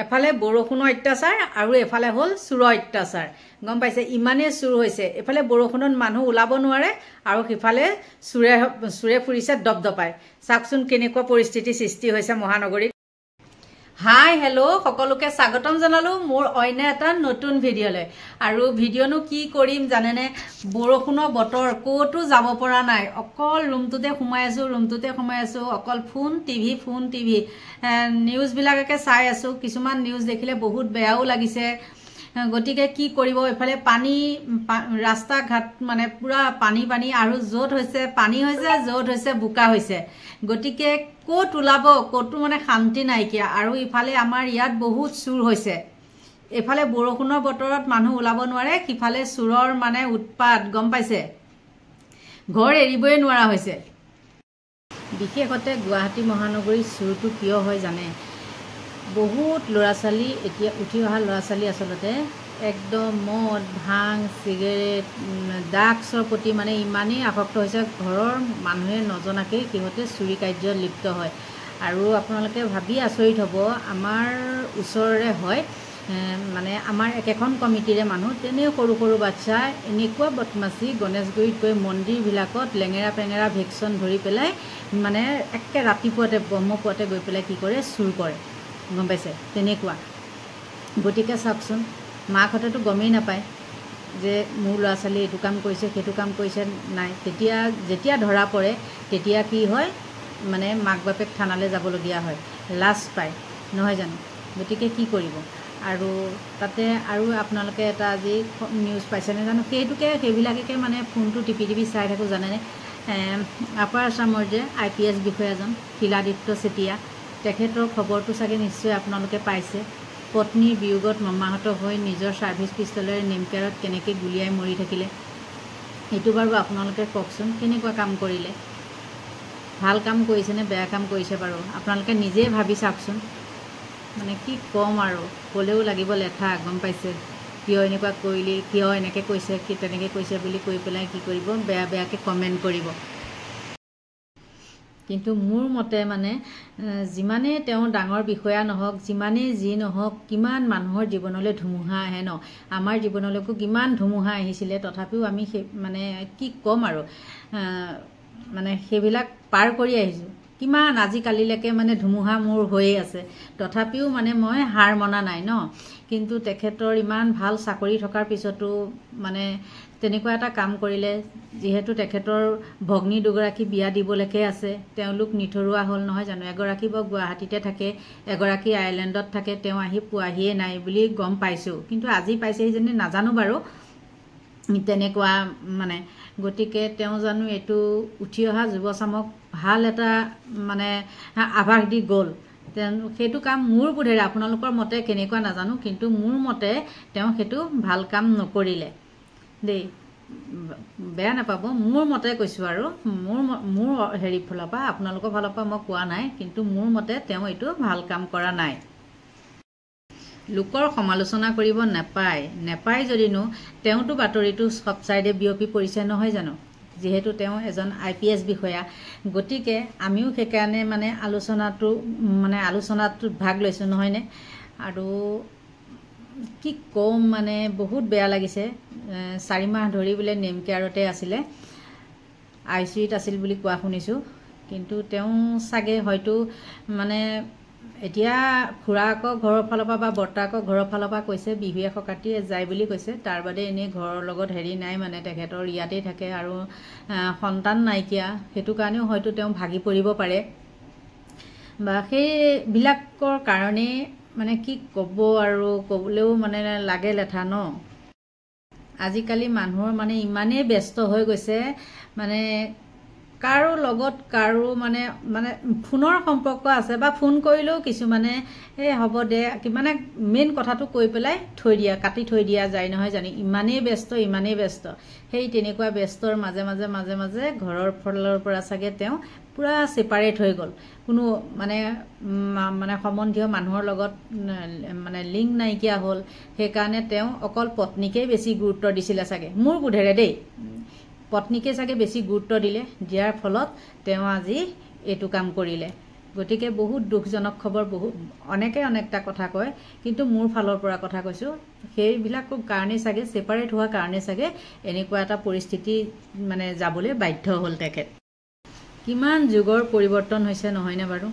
এফালে বৰষুণৰ অত্যাচাৰ আৰু এফালে হ'ল চুৰৰ অত্যাচাৰ গম পাইছে ইমানেই চুৰ হৈছে এফালে বৰষুণত মানুহ ওলাব নোৱাৰে আৰু সিফালে চুৰে ফুৰিছে দপদপাই চাওকচোন কেনেকুৱা পৰিস্থিতি সৃষ্টি হৈছে মহানগৰীত হাই হেল্ল' সকলোকে স্বাগতম জনালো মোৰ অন্য এটা নতুন ভিডিঅ'লৈ আৰু ভিডিঅ'নো কি কৰিম জানেনে বৰষুণৰ বতৰ ক'তো যাব পৰা নাই অকল ৰুমটোতে সোমাই আছো অকল ফোন টিভি নিউজ বিলাককে চাই আছো কিছুমান নিউজ দেখিলে বহুত বেয়াও লাগিছে গতিকে কি কৰিব এফালে পানী ৰাস্তা ঘাট মানে পুৰা পানী আৰু য'ত হৈছে পানী হৈছে য'ত হৈছে বোকা হৈছে গতিকে ক'ত ওলাব ক'তো মানে শান্তি নাইকিয়া আৰু ইফালে আমাৰ ইয়াত বহুত চুৰ হৈছে এফালে বৰষুণৰ বতৰত মানুহ ওলাব নোৱাৰে কিফালে চুৰৰ মানে উৎপাত গম পাইছে ঘৰ এৰিবই নোৱাৰা হৈছে বিশেষতে গুৱাহাটী মহানগৰীৰ চুৰটো কিয় হয় জানে বহুত ল'ৰা ছোৱালী এতিয়া উঠি অহা ল'ৰা ছোৱালী আচলতে একদম মদ ভাং সিগাৰেট ড্ৰাগছৰ প্ৰতি মানে ইমানেই আসক্ত হৈছে ঘৰৰ মানুহে নজনাকৈ সিহঁতে চুৰি কাৰ্যত লিপ্ত হয় আৰু আপোনালোকে ভাবি আচৰিত হ'ব আমাৰ ওচৰৰে হয় মানে আমাৰ একেখন কমিটিৰে মানুহ তেনেও সৰু বাচ্চা এনেকুৱা বদমাছি গণেশগুৰিত গৈ মন্দিৰবিলাকত লেঙেৰা পেঙেৰা ভেকচন ধৰি পেলাই মানে একে ৰাতিপুৱাতে ব্ৰহ্মপুৱাতে গৈ পেলাই কি কৰে চুৰ কৰে গম পাইছে তেনেকুৱা গতিকে চাওকচোন মাকহঁতেতো গমেই নাপায় যে মোৰ ল'ৰা ছোৱালী এইটো কাম কৰিছে সেইটো কাম কৰিছে নাই যেতিয়া ধৰা পৰে তেতিয়া কি হয় মানে মাক বাপেক থানালৈ যাবলগীয়া হয় লাজ পায় নহয় জানো গতিকে কি কৰিব আৰু তাতে আৰু আপোনালোকে এটা আজি নিউজ পাইছেনে জানো সেইবিলাকে মানে ফোনটো টিপি চাই থাকোঁ জানেনে আপাৰ আছামৰ যে IPS বিষয়াজন শিলাদিত্য চেতিয়া তেখেতৰ খবৰটো চাগে নিশ্চয় আপোনালোকে পাইছে পত্নীৰ বিয়োগত মৰ্মাহত হৈ নিজৰ ছাৰ্ভিচ পিষ্টলেৰে নেমকেয়াৰত কেনেকৈ গুলিয়াই মৰি থাকিলে এইটো বাৰু আপোনালোকে কওকচোন কেনেকুৱা কাম কৰিলে ভাল কাম কৰিছেনে বেয়া কাম কৰিছে বাৰু আপোনালোকে নিজেই ভাবি চাওকচোন মানে কি ক'ম আৰু ক'লেও লাগিব লেঠা গম পাইছে কিয় এনেকুৱা কৰিলি কিয় এনেকৈ কৈছে কি তেনেকৈ কৈছে বুলি কৈ পেলাই কি কৰিব বেয়াকৈ কমেণ্ট কৰিব কিন্তু মোৰ মতে মানে যিমানেই তেওঁ ডাঙৰ বিষয়া নহওক যিমানেই যি নহওক কিমান মানুহৰ জীৱনলৈ ধুমুহা আহে ন আমাৰ জীৱনলৈকো কিমান ধুমুহা আহিছিলে তথাপিও আমি মানে কি ক'ম আৰু মানে সেইবিলাক পাৰ কৰি আহিছোঁ কিমান আজিকালিলৈকে মানে ধুমুহা মোৰ হৈয়ে আছে তথাপিও মানে মই হাৰ মনা নাই ন কিন্তু তেখেতৰ ইমান ভাল চাকৰি থকাৰ পিছতো মানে তেনেকুৱা এটা কাম কৰিলে যিহেতু তেখেতৰ ভগ্নী দুগৰাকী বিয়া দিবলৈকে আছে তেওঁলোক নিথৰুৱা হ'ল নহয় জানো এগৰাকী গুৱাহাটীতে থাকে এগৰাকী আয়াৰলেণ্ডত থাকে তেওঁ আহি পোৱাহিয়ে নাই বুলি গম পাইছোঁ কিন্তু আজি পাইছেহি যেনে নাজানো বাৰু তেনেকুৱা মানে গতিকে তেওঁ জানো এইটো উঠি অহা যুৱচামক ভাল এটা মানে আভাস দি গ'ল সেইটো কাম মোৰ বোধেৰে আপোনালোকৰ মতে কেনেকুৱা নাজানো কিন্তু মোৰ মতে তেওঁ সেইটো ভাল কাম নকৰিলে দেই বেয়া নাপাব মোৰ মতে কৈছোঁ আৰু মোৰ হেৰি ফালৰ পৰা আপোনালোকৰ ফালৰ পৰা মই কোৱা নাই কিন্তু মোৰ মতে তেওঁ এইটো ভাল কাম কৰা নাই লোকৰ সমালোচনা কৰিব নেপায় যদিনো তেওঁতো বাতৰিটো সব চাইডে বিয়পি পৰিছে নহয় জানো যিহেতু তেওঁ এজন IPS বিষয়া গতিকে আমিও সেইকাৰণে মানে আলোচনাটোত ভাগ লৈছোঁ নহয়নে আৰু কি ক'ম মানে বহুত বেয়া লাগিছে 4 মাহ ধৰি বোলে নেমকেয়াৰতে আছিলে ICUত আছিল বুলি কোৱা শুনিছোঁ কিন্তু তেওঁ চাগে হয়তো মানে এতিয়া খুৰাকৰ ঘৰৰ ফালৰ পৰা বা বৰ্তাকৰ ঘৰৰ ফালৰ পৰা কৈছে বিহুৱে সকাতি যায় বুলি কৈছে তাৰ বাদে এনেই ঘৰৰ লগত হেৰি নাই মানে তেখেতৰ ইয়াতেই থাকে আৰু সন্তান নাইকিয়া সেইটো কাৰণেও হয়তো তেওঁ ভাগি পৰিব পাৰে বা সেইবিলাকৰ কাৰণে মানে কি ক'ব আৰু ক'বলৈও মানে লাগে লেঠা ন আজিকালি মানুহৰ মানে ইমানেই ব্যস্ত হৈ গৈছে মানে কাৰো লগত কাৰো মানে ফোনৰ সম্পৰ্ক আছে বা ফোন কৰিলেও কিছুমানে হ'ব দে মানে মেইন কথাটো কৈ পেলাই কাটি থৈ দিয়া যায় নহয় জানি ইমানেই ব্যস্ত সেই তেনেকুৱা ব্যস্তৰ মাজে মাজে ঘৰৰ ফালৰ পৰা চাগে তেওঁ পুৰা ছেপাৰেট হৈ গ'ল কোনো মানে সম্বন্ধীয় মানুহৰ লগত মানে লিংক নাইকিয়া হ'ল সেইকাৰণে তেওঁ অকল পত্নীকেই বেছি গুৰুত্ব দিছিলে চাগে মোৰ বোধেৰে দেই পত্নীকে চাগে বেছি গুৰুত্ব দিয়াৰ ফলত তেওঁ আজি এইটো কাম কৰিলে গতিকে বহুত দুখজনক খবৰ, বহুত অনেকটা কথা কয়, কিন্তু মোৰ ফালৰ পৰা কথা কৈছোঁ, সেইবিলাক কাৰণেই চাগে ছেপাৰেট হোৱাৰ কাৰণে চাগে এনেকুৱা এটা পৰিস্থিতি মানে যাবলৈ বাধ্য হ'ল তেখেত। কিমান যুগৰ পৰিৱৰ্তন হৈছে নহয়নে বাৰু?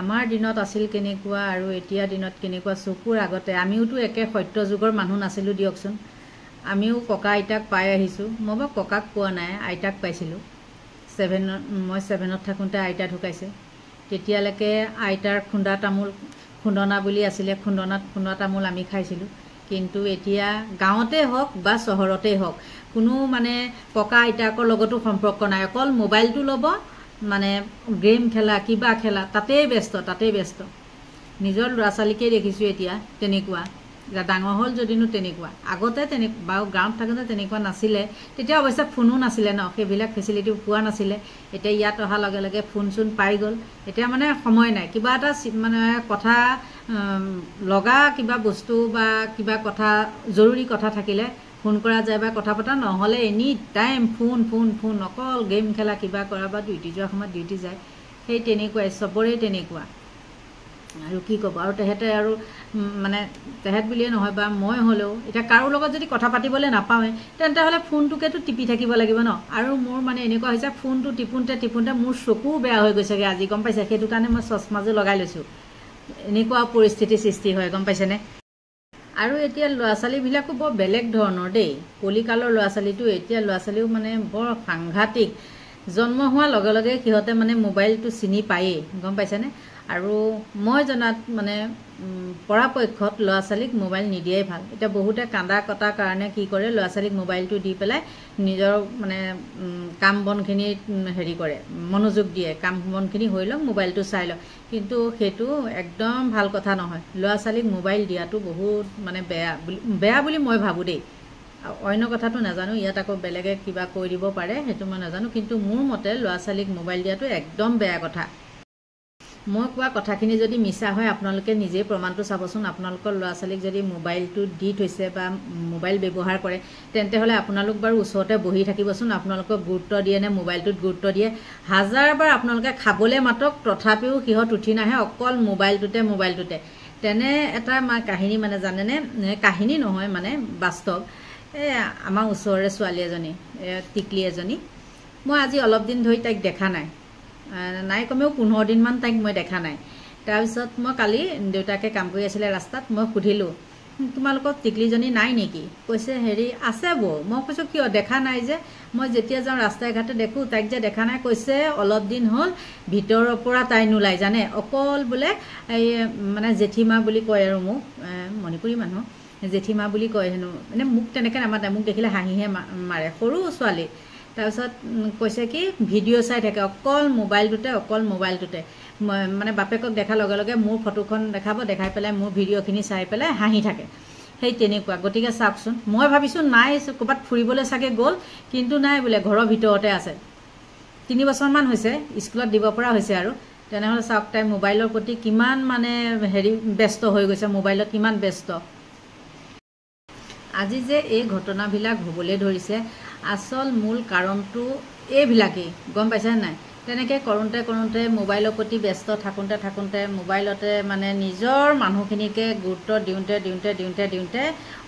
আমাৰ দিনত আছিল কেনেকুৱা আৰু এতিয়া দিনত কেনেকুৱা, চকুৰ আগতে আমিওতো একে সত্য যুগৰ মানুহ নাছিলোঁ দিয়কচোন। আমিও ককা আইতাক পাই আহিছোঁ। মই বাৰু ককাক পোৱা নাই, আইতাক পাইছিলোঁ। মই 7ত থাকোঁতে আইতা ঢুকাইছে। তেতিয়ালৈকে আইতাৰ খুন্দা তামোল, খুন্দনা বুলি আছিলে, খুন্দনাত খুন্দা তামোল আমি খাইছিলোঁ। কিন্তু এতিয়া গাঁৱতে হওক বা চহৰতেই হওক কোনো মানে ককা আইতাকৰ লগতো সম্পৰ্ক নাই। অকল মোবাইলটো ল'ব, মানে গেম খেলা, কিবা খেলা, তাতেই ব্যস্ত। নিজৰ ল'ৰা ছোৱালীকেই দেখিছোঁ এতিয়া তেনেকুৱা। ডাঙৰ হ'ল যদিনো তেনেকুৱা। আগতে বাৰু গাঁৱত থাকোঁতে তেনেকুৱা নাছিলে। তেতিয়া অৱশ্যে ফোনো নাছিলে ন, সেইবিলাক ফেচিলিটি পোৱা নাছিলে। এতিয়া ইয়াত অহাৰ লগে লগে ফোন চোন পাই গ'ল। এতিয়া মানে সময় নাই। কিবা এটা মানে কথা লগা কিবা বস্তু বা কিবা কথা, জৰুৰী কথা থাকিলে ফোন কৰা যায় বা কথা পতা, নহ'লে এনি টাইম ফোন, অকল গেম খেলা, কিবা কৰা বা ডিউটি যোৱাৰ সময়ত ডিউটি যায়। সেই তেনেকুৱাই, চবৰে তেনেকুৱা। আৰু কি ক'ব, আৰু তেহেঁতে আৰু মানে তেহেঁত বুলিয়ে নহয় বা মই হ'লেও এতিয়া কাৰো লগত যদি কথা পাতিবলৈ নাপাওঁৱে, তেন্তে হ'লে ফোনটোকেতো টিপি থাকিব লাগিব ন। আৰু মোৰ মানে এনেকুৱা হৈছে, ফোনটো টিপোঁতে মোৰ চকুও বেয়া হৈ গৈছেগৈ আজি, গম পাইছে? সেইটো কাৰণে মই চশমাযোৰ লগাই লৈছোঁ। এনেকুৱা পৰিস্থিতিৰ সৃষ্টি হয়, গম পাইছেনে? আৰু এতিয়া ল'ৰা ছোৱালীবিলাকো বৰ বেলেগ ধৰণৰ দেই। কলিকালৰ ল'ৰা ছোৱালীটো, এতিয়া ল'ৰা ছোৱালীও মানে বৰ সাংঘাতিক। জন্ম হোৱাৰ লগে লগে সিহঁতে মানে মোবাইলটো চিনি পায়েই, গম পাইছেনে? আৰু মই জনাত মানে পৰাপক্ষত ল'ৰা ছোৱালীক মোবাইল নিদিয়াই ভাল। এতিয়া বহুতে কান্দা কটাৰ কাৰণে কি কৰে, ল'ৰা ছোৱালীক মোবাইলটো দি পেলাই নিজৰ মানে কাম বনখিনিত হেৰি কৰে, মনোযোগ দিয়ে। কাম বনখিনি হৈ লওক, মোবাইলটো চাই লওক। কিন্তু সেইটো একদম ভাল কথা নহয়। ল'ৰা ছোৱালীক মোবাইল দিয়াটো বহুত মানে বেয়া বুলি মই ভাবোঁ দেই। অন্য কথাটো নাজানো, ইয়াত আকৌ বেলেগে কিবা কৈ দিব পাৰে, সেইটো মই নাজানো। কিন্তু মোৰ মতে ল'ৰা ছোৱালীক মোবাইল দিয়াটো একদম বেয়া কথা। মই কোৱা কথাখিনি যদি মিছা হয়, আপোনালোকে নিজেই প্ৰমাণটো চাবচোন। আপোনালোকৰ ল'ৰা ছোৱালীক যদি মোবাইলটো দি থৈছে বা মোবাইল ব্যৱহাৰ কৰে, তেন্তে হ'লে আপোনালোক বাৰু ওচৰতে বহি থাকিবচোন। আপোনালোকক গুৰুত্ব দিয়ে নে মোবাইলটোত গুৰুত্ব দিয়ে? হাজাৰবাৰ আপোনালোকে খাবলৈ মাতক, তথাপিও সিহঁত উঠি নাহে, অকল মোবাইলটোতে। তেনে এটা কাহিনী মানে জানেনে, কাহিনী নহয় মানে বাস্তৱ। আমাৰ ওচৰৰে ছোৱালী এজনী, টিকলি এজনী, মই আজি অলপ দিন ধৰি তাইক দেখা নাই, কমেও 15 দিনমান তাইক মই দেখা নাই। তাৰপিছত মই কালি দেউতাকে কাম কৰি আছিলে ৰাস্তাত, মই সুধিলোঁ, তোমালোকৰ টিকলিজনী নাই নেকি? কৈছে হেৰি আছে বৌ। মই কৈছোঁ কিয় দেখা নাই যে? মই যেতিয়া যাওঁ ৰাস্তাই ঘাটে দেখোঁ, তাইক যে দেখা নাই। কৈছে অলপ দিন হ'ল ভিতৰৰ পৰা তাই নোলাই জানে, অকল বোলে এই মানে জেঠীমা বুলি কয় আৰু মোক, মণিপুৰী মানুহ, জেঠীমা বুলি কয় হেনো। মানে মোক তেনেকৈ নামাতে, মোক দেখিলে হাঁহিহে মাৰে, সৰু ছোৱালী। তাৰপিছত কৈছে কি ভিডিঅ' চাই থাকে, অকল মোবাইলটোতে। মানে বাপেকক দেখাৰ লগে লগে মোৰ ফটোখন দেখাব, দেখাই পেলাই মোৰ ভিডিঅ'খিনি চাই পেলাই হাঁহি থাকে। সেই তেনেকুৱা। গতিকে চাওকচোন, মই ভাবিছোঁ নাই ক'ৰবাত ফুৰিবলৈ চাগে গ'ল, কিন্তু নাই বোলে, ঘৰৰ ভিতৰতে আছে। 3 বছৰমান হৈছে, স্কুলত দিব পৰা হৈছে আৰু। তেনেহ'লে চাওক তাই মোবাইলৰ প্ৰতি কিমান মানে ব্যস্ত হৈ গৈছে, মোবাইলত কিমান ব্যস্ত। আজি যে এই ঘটনাবিলাক হ'বলৈ ধৰিছে, আচল মূল কাৰণটো এইবিলাকেই, গম পাইছে নাই? তেনেকৈ কৰোঁতে মোবাইলৰ প্ৰতি ব্যস্ত থাকোঁতে মোবাইলতে মানে নিজৰ মানুহখিনিকে গুৰুত্ব দিওঁতে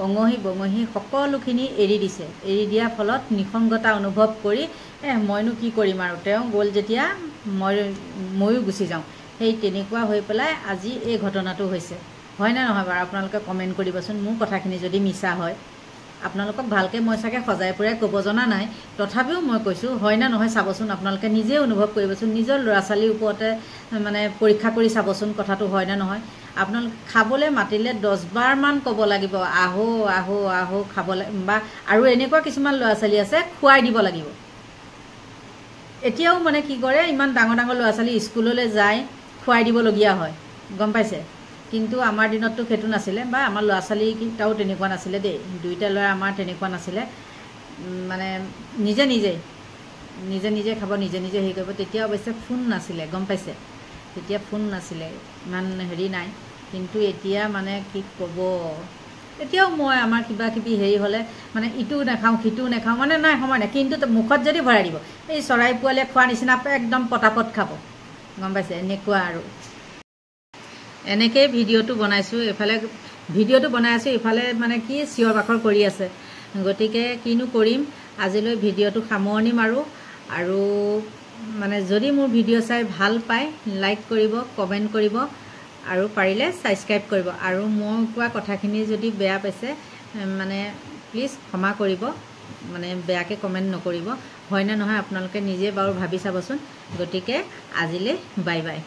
অঙহী বঙহী সকলোখিনি এৰি দিছে। এৰি দিয়াৰ ফলত নিসংগতা অনুভৱ কৰি মইনো কি কৰিম আৰু, তেওঁ গ'ল যেতিয়া ময়ো গুচি যাওঁ। সেই তেনেকুৱা হৈ পেলাই আজি এই ঘটনাটো হৈছে। হয়নে নহয় বাৰু? আপোনালোকে কমেণ্ট কৰিবচোন, মোৰ কথাখিনি যদি মিছা হয়। আপোনালোকক ভালকৈ মই চাগে সজাই পৰাই ক'ব জনা নাই, তথাপিও মই কৈছোঁ হয় নে নহয় চাবচোন। আপোনালোকে নিজে অনুভৱ কৰিবচোন, নিজৰ ল'ৰা ছোৱালীৰ ওপৰতে মানে পৰীক্ষা কৰি চাবচোন কথাটো হয় নে নহয়। আপোনালোকে খাবলৈ মাতিলে 10 বাৰমান ক'ব লাগিব, আহো খাবলৈ, বা আৰু এনেকুৱা কিছুমান ল'ৰা ছোৱালী আছে খুৱাই দিব লাগিব। এতিয়াও মানে কি কৰে, ইমান ডাঙৰ ল'ৰা ছোৱালী স্কুললৈ যায়, খুৱাই দিবলগীয়া হয়, গম পাইছে। কিন্তু আমাৰ দিনততো সেইটো নাছিলে, বা আমাৰ ল'ৰা ছোৱালীকেইটাও তেনেকুৱা নাছিলে দেই। 2টা ল'ৰা আমাৰ তেনেকুৱা নাছিলে। মানে নিজে খাব, নিজে হেৰি কৰিব। তেতিয়া অৱশ্যে ফোন নাছিলে, গম পাইছে। তেতিয়া ফোন নাছিলে, ইমান হেৰি নাই। কিন্তু এতিয়া মানে কি ক'ব, এতিয়াও মই আমাৰ কিবা কিবি হেৰি হ'লে মানে ইটোও নাখাওঁ সিটোও নাখাওঁ, মানে নাই সময় নাই। কিন্তু মুখত যদি ভৰাই দিব, এই চৰাই পোৱালীয়ে খোৱাৰ নিচিনা একদম পটাপট খাব। গম পাইছে এনেকুৱা আৰু এনেকৈ ভিডিঅ'টো বনাইছোঁ এইফালে ভিডিঅ'টো বনাই আছোঁ ইফালে মানে কি চিঞৰ বাখৰ কৰি আছে গতিকে কিনো কৰিম আজিলৈ ভিডিঅ'টো সামৰণি মাৰোঁ আৰু মানে যদি মোৰ ভিডিঅ' চাই ভাল পায় লাইক কৰিব কমেণ্ট কৰিব আৰু পাৰিলে ছাবস্ক্ৰাইব কৰিব আৰু মই কোৱা কথাখিনি যদি বেয়া পাইছে মানে প্লিজ ক্ষমা কৰিব মানে বেয়াকৈ কমেণ্ট নকৰিব হয়নে নহয় আপোনালোকে নিজে বাৰু ভাবি চাবচোন গতিকে আজিলৈ বাই বাই